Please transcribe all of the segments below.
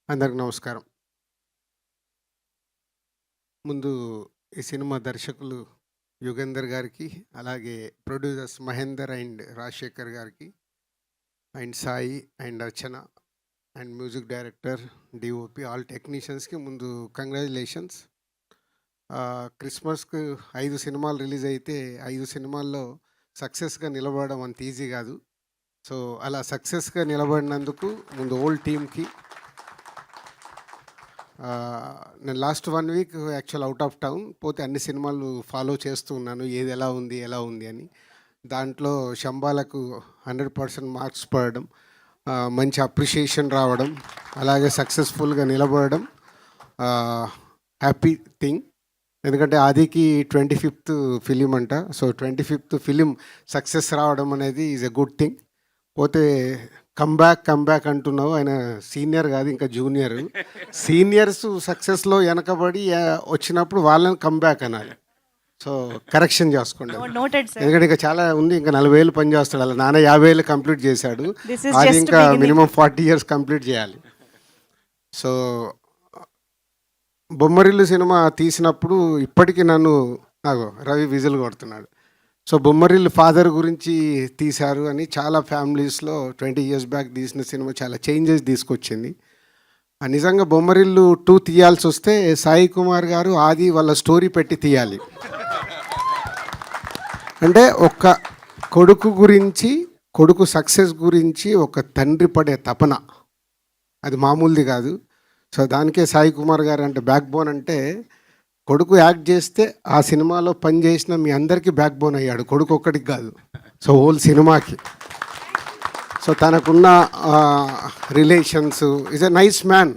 అందరికి నమస్కారం. ముందు ఈ సినిమా దర్శకులు యుగేందర్ గారికి, అలాగే ప్రొడ్యూసర్స్ మహేందర్ అండ్ రాజశేఖర్ గారికి, and Sai and Archana and music director, DOP, all టెక్నీషియన్స్కి ముందు కంగ్రాచులేషన్స్. క్రిస్మస్కు 5 సినిమాలు రిలీజ్ అయితే 5 సినిమాల్లో సక్సెస్గా నిలబడడం అంత ఈజీ కాదు. సో అలా సక్సెస్గా నిలబడినందుకు ముందు ఓల్డ్ టీమ్కి, నేను last 1 week actual out of town పోతే అన్ని సినిమాలు ఫాలో చేస్తూ ఉన్నాను, ఏది ఎలా ఉంది అని. దాంట్లో శంబాలకు 100% మార్క్స్ పడడం, మంచి అప్రిషియేషన్ రావడం, అలాగే సక్సెస్ఫుల్గా నిలబడడం హ్యాపీ థింగ్. ఎందుకంటే ఆదికి 25th ఫిలిం అంట. సో 25th ఫిలిం సక్సెస్ రావడం అనేది ఈజ్ ఎ గుడ్ థింగ్. పోతే కమ్బ్యాక్ అంటున్నావు, ఆయన సీనియర్ కాదు, ఇంకా జూనియర్. సీనియర్స్ సక్సెస్లో వెనకబడి వచ్చినప్పుడు వాళ్ళని కమ్బ్యాక్ అనాలి. సో కరెక్షన్ చేసుకోండి, ఎందుకంటే ఇంకా చాలా ఉంది. ఇంకా 40 ఏళ్ళు పని చేస్తాడు, అలా నాన్న 50 ఏళ్ళు కంప్లీట్ చేశాడు, అది ఇంకా మినిమం 40 years కంప్లీట్ చేయాలి. సో బొమ్మరిల్లు సినిమా తీసినప్పుడు ఇప్పటికీ నాకు రవి విజిల్ కొడుతున్నాడు. సో బొమ్మరిల్లు ఫాదర్ గురించి తీశారు అని చాలా ఫ్యామిలీస్లో 20 years బ్యాక్ తీసిన సినిమా చాలా చేంజెస్ తీసుకొచ్చింది. నిజంగా బొమ్మరిల్లు 2 తీయాల్సి వస్తే సాయి కుమార్ గారు ఆది వాళ్ళ స్టోరీ పెట్టి తీయాలి. అంటే ఒక కొడుకు గురించి, కొడుకు సక్సెస్ గురించి ఒక తండ్రి పడే తపన అది మామూలుది కాదు. సో దానికే సాయి కుమార్ గారు అంటే బ్యాక్ బోన్. అంటే కొడుకు యాక్ట్ చేస్తే ఆ సినిమాలో పని చేసిన మీ అందరికీ బ్యాక్ బోన్ అయ్యాడు, కొడుకు ఒక్కడికి కాదు, సో హోల్ సినిమాకి. సో తనకున్న relations, is a nice man,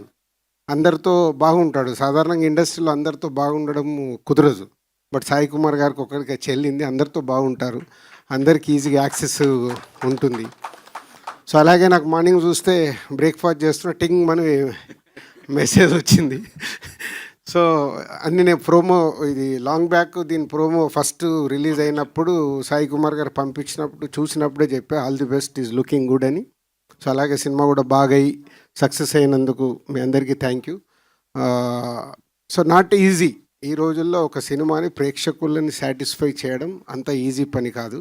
అందరితో బాగుంటాడు. సాధారణంగా ఇండస్ట్రీలో అందరితో బాగుండడం కుదరదు, బట్ సాయి కుమార్ గారికి ఒక్కడికి చెల్లింది, అందరితో బాగుంటారు, అందరికీ ఈజీగా యాక్సెస్ ఉంటుంది. సో అలాగే నాకు మార్నింగ్ చూస్తే బ్రేక్ఫాస్ట్ చేస్తున్న టింగ్ అని మెసేజ్ వచ్చింది. సో అన్ని నేను ప్రోమో, ఇది లాంగ్ బ్యాక్, దీని ప్రోమో ఫస్ట్ రిలీజ్ అయినప్పుడు సాయి కుమార్ గారు పంపించినప్పుడు చూసినప్పుడే చెప్పా all the best, is looking good అని. సో అలాగే సినిమా కూడా బాగా అయ్యి సక్సెస్ అయినందుకు మీ అందరికీ thank you. So not easy, ఈ రోజుల్లో ఒక సినిమాని ప్రేక్షకులని సాటిస్ఫై చేయడం అంత ఈజీ పని కాదు.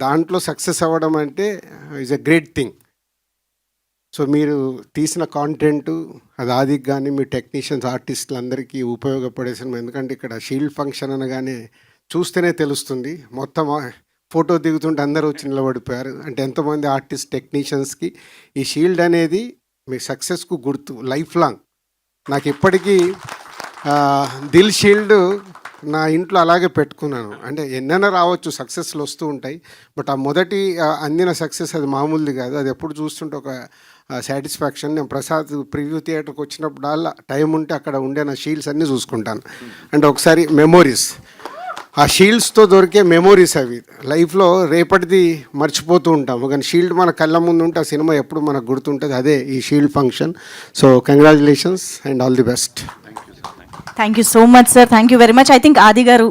దాంట్లో సక్సెస్ అవ్వడం అంటే is a great thing. So మీరు తీసిన కాంటెంట్ అది ఆదికి కానీ మీ టెక్నీషియన్స్, ఆర్టిస్టులు అందరికీ ఉపయోగపడే సినిమా. ఎందుకంటే ఇక్కడ షీల్డ్ ఫంక్షన్ అనగానే చూస్తేనే తెలుస్తుంది, మొత్తం ఫోటో దిగుతుంటే అందరూ వచ్చి నిలబడిపోయారు. అంటే ఎంతోమంది ఆర్టిస్ట్ టెక్నీషియన్స్కి ఈ షీల్డ్ అనేది మీ సక్సెస్కు గుర్తు, లైఫ్ లాంగ్. నాకు ఇప్పటికీ దిల్ షీల్డ్ నా ఇంట్లో అలాగే పెట్టుకున్నాను. అంటే ఎన్నైనా రావచ్చు, సక్సెస్లు వస్తూ ఉంటాయి, బట్ ఆ మొదటి అందిన సక్సెస్ అది మామూలుది కాదు. అది ఎప్పుడు చూస్తుంటే ఒక సాటిస్ఫాక్షన్. నేను ప్రసాద్ ప్రివ్యూ థియేటర్కి వచ్చినప్పుడు అలా టైం ఉంటే అక్కడ ఉండే నా షీల్డ్స్ అన్నీ చూసుకుంటాను. అంటే ఒకసారి మెమోరీస్, ఆ షీల్డ్స్తో దొరికే మెమోరీస్ అవి లైఫ్లో రేపటిది మర్చిపోతూ ఉంటాము, కానీ షీల్డ్ మన కళ్ళ ముందు ఉంటే ఆ సినిమా ఎప్పుడు మనకు గుర్తుంటుంది. అదే ఈ shield function. So congratulations and all the best. Thank you so much sir, thank you very much. I think ఆది గారు